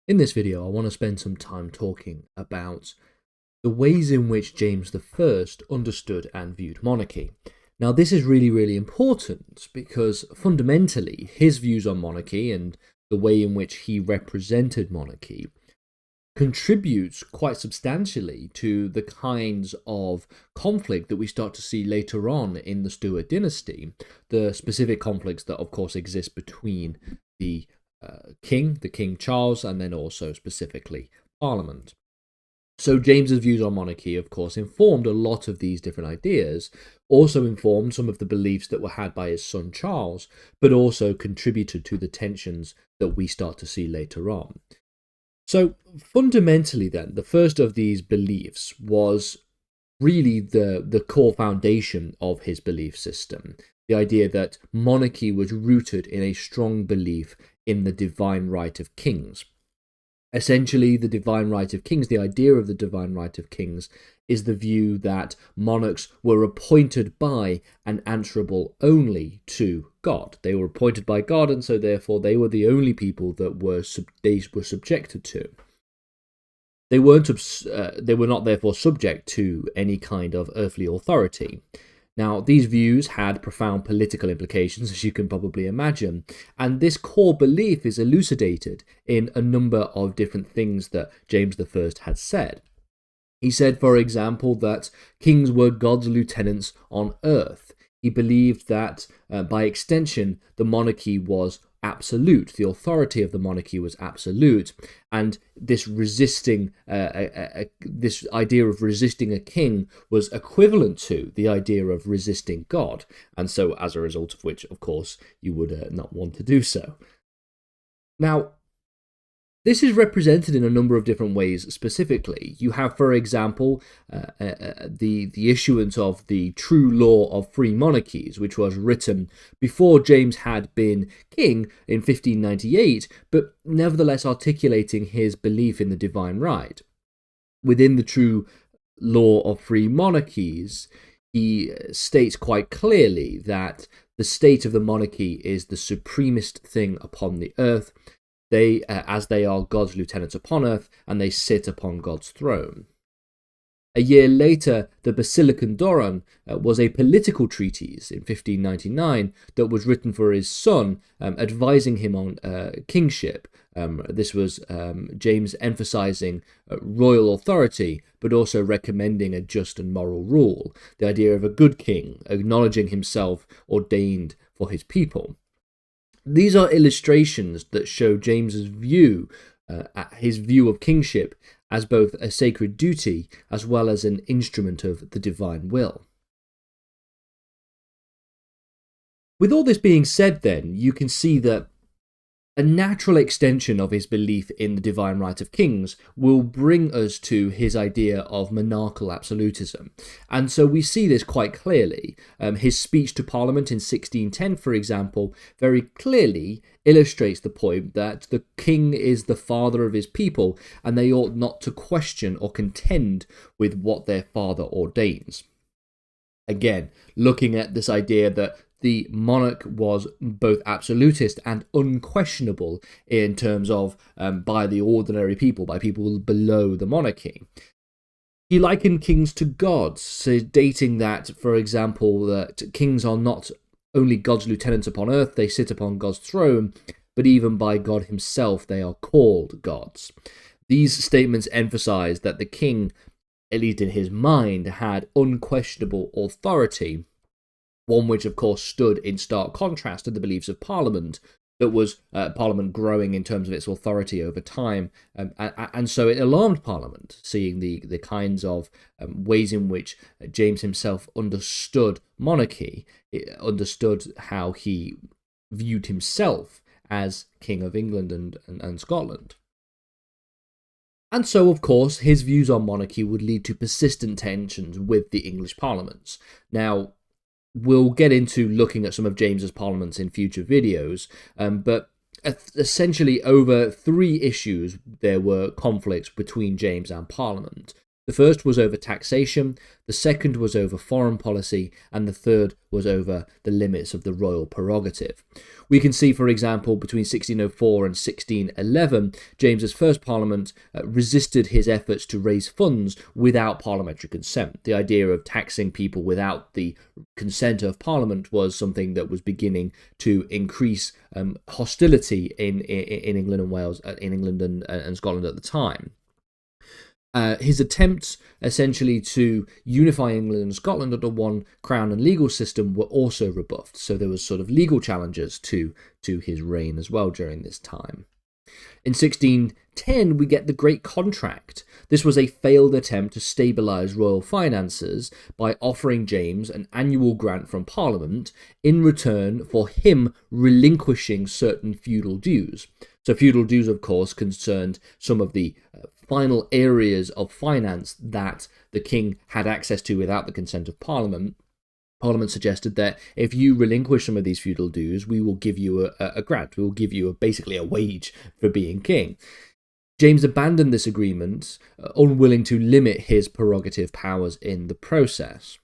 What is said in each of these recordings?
In this video, I want to spend some time talking about the ways in which James I understood and viewed monarchy. Now, this is really important because fundamentally his views on monarchy and the way in which he represented monarchy contributes quite substantially to the kinds of conflict that we start to see later on in the Stuart dynasty, the specific conflicts that of course exist between the King Charles, and then also specifically Parliament. So James's views on monarchy, of course, informed a lot of these different ideas, also informed some of the beliefs that were had by his son Charles, but also contributed to the tensions that we start to see later on. So fundamentally then, the first of these beliefs was really the core foundation of his belief system. The idea that monarchy was rooted in a strong belief in the divine right of kings. Essentially, the divine right of kings, the idea of the divine right of kings, is the view that monarchs were appointed by and answerable only to God. They were appointed by God, and so therefore they were the only people that they were subjected to. They were not therefore subject to any kind of earthly authority. Now, these views had profound political implications, as you can probably imagine, and this core belief is elucidated in a number of different things that James I had said. He said, for example, that kings were God's lieutenants on earth. He believed that, by extension, the monarchy was absolute. The authority of the monarchy was absolute, and this this idea of resisting a king was equivalent to the idea of resisting God, and so as a result of which, of course, you would not want to do so. Now, this is represented in a number of different ways specifically. You have, for example, the issuance of the True Law of Free Monarchies, which was written before James had been king in 1598, but nevertheless articulating his belief in the divine right. Within the True Law of Free Monarchies, he states quite clearly that the state of the monarchy is the supremest thing upon the earth, as they are God's lieutenants upon earth, and they sit upon God's throne. A year later, the Basilican Doron was a political treatise in 1599 that was written for his son, advising him on kingship. This was James emphasizing royal authority, but also recommending a just and moral rule, the idea of a good king, acknowledging himself ordained for his people. These are illustrations that show James's view, his view of kingship as both a sacred duty as well as an instrument of the divine will. With all this being said then, you can see that a natural extension of his belief in the divine right of kings will bring us to his idea of monarchical absolutism. And so we see this quite clearly. His speech to Parliament in 1610, for example, very clearly illustrates the point that the king is the father of his people, and they ought not to question or contend with what their father ordains. Again, looking at this idea that the monarch was both absolutist and unquestionable in terms of by the ordinary people, by people below the monarchy. He likened kings to gods, stating that, for example, that kings are not only God's lieutenants upon earth, they sit upon God's throne, but even by God himself they are called gods. These statements emphasize that the king, at least in his mind, had unquestionable authority, one which of course stood in stark contrast to the beliefs of Parliament, that was Parliament growing in terms of its authority over time, and so it alarmed Parliament, seeing the kinds of ways in which James himself understood monarchy, understood how he viewed himself as King of England and Scotland. And so, of course, his views on monarchy would lead to persistent tensions with the English parliaments. Now, we'll get into looking at some of James's parliaments in future videos, but essentially over three issues there were conflicts between James and Parliament. The first was over taxation, the second was over foreign policy, and the third was over the limits of the royal prerogative. We can see, for example, between 1604 and 1611, James's first parliament resisted his efforts to raise funds without parliamentary consent. The idea of taxing people without the consent of parliament was something that was beginning to increase hostility in England and Wales, in England and Scotland at the time. His attempts essentially to unify England and Scotland under one crown and legal system were also rebuffed. So there was sort of legal challenges to his reign as well during this time. In 1610, we get the Great Contract. This was a failed attempt to stabilise royal finances by offering James an annual grant from Parliament in return for him relinquishing certain feudal dues. So feudal dues, of course, concerned some of the final areas of finance that the king had access to without the consent of Parliament. Parliament suggested that if you relinquish some of these feudal dues, we will give you a grant. We will give you basically a wage for being king. James abandoned this agreement, unwilling to limit his prerogative powers in the process.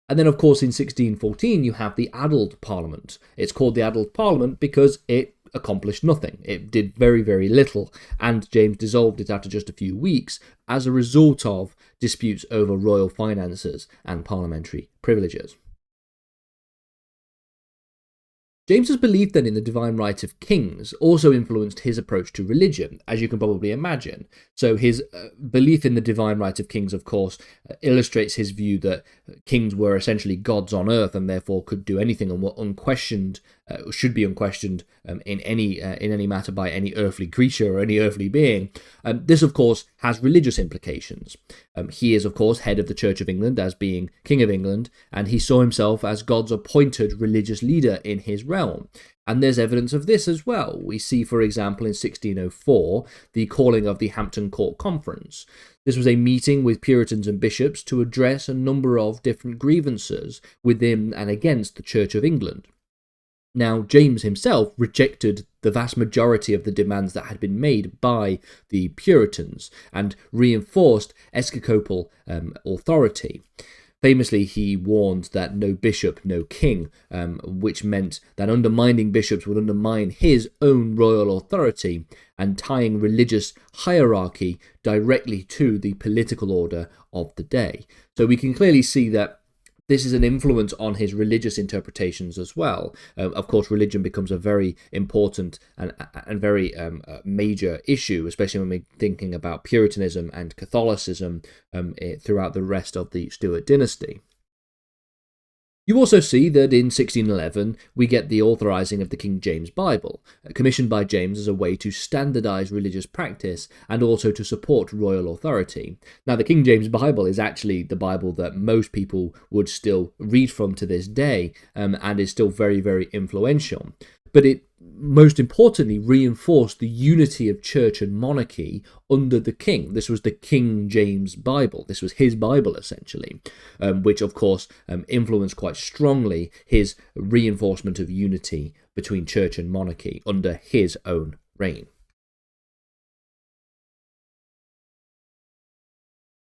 And then, of course, in 1614, you have the Addled Parliament. It's called the Addled Parliament because it accomplished nothing. It did very, very little, and James dissolved it after just a few weeks as a result of disputes over royal finances and parliamentary privileges. James's belief then in the divine right of kings also influenced his approach to religion, as you can probably imagine. So his belief in the divine right of kings, of course, illustrates his view that kings were essentially gods on earth and therefore could do anything and were unquestioned, should be unquestioned in any matter by any earthly creature or any earthly being. This, of course, has religious implications. He is, of course, head of the Church of England as being King of England, and he saw himself as God's appointed religious leader in his realm. And there's evidence of this as well. We see, for example, in 1604, the calling of the Hampton Court Conference. This was a meeting with Puritans and bishops to address a number of different grievances within and against the Church of England. Now, James himself rejected the vast majority of the demands that had been made by the Puritans and reinforced episcopal authority. Famously, he warned that no bishop, no king, which meant that undermining bishops would undermine his own royal authority and tying religious hierarchy directly to the political order of the day. So we can clearly see that this is an influence on his religious interpretations as well. Of course, religion becomes a very important and very major issue, especially when we're thinking about Puritanism and Catholicism throughout the rest of the Stuart dynasty. You also see that in 1611 we get the authorising of the King James Bible, commissioned by James as a way to standardise religious practice and also to support royal authority. Now, the King James Bible is actually the Bible that most people would still read from to this day, and is still very, very influential. But it most importantly reinforced the unity of church and monarchy under the king. This was the King James Bible. This was his Bible, essentially, which, of course, influenced quite strongly his reinforcement of unity between church and monarchy under his own reign.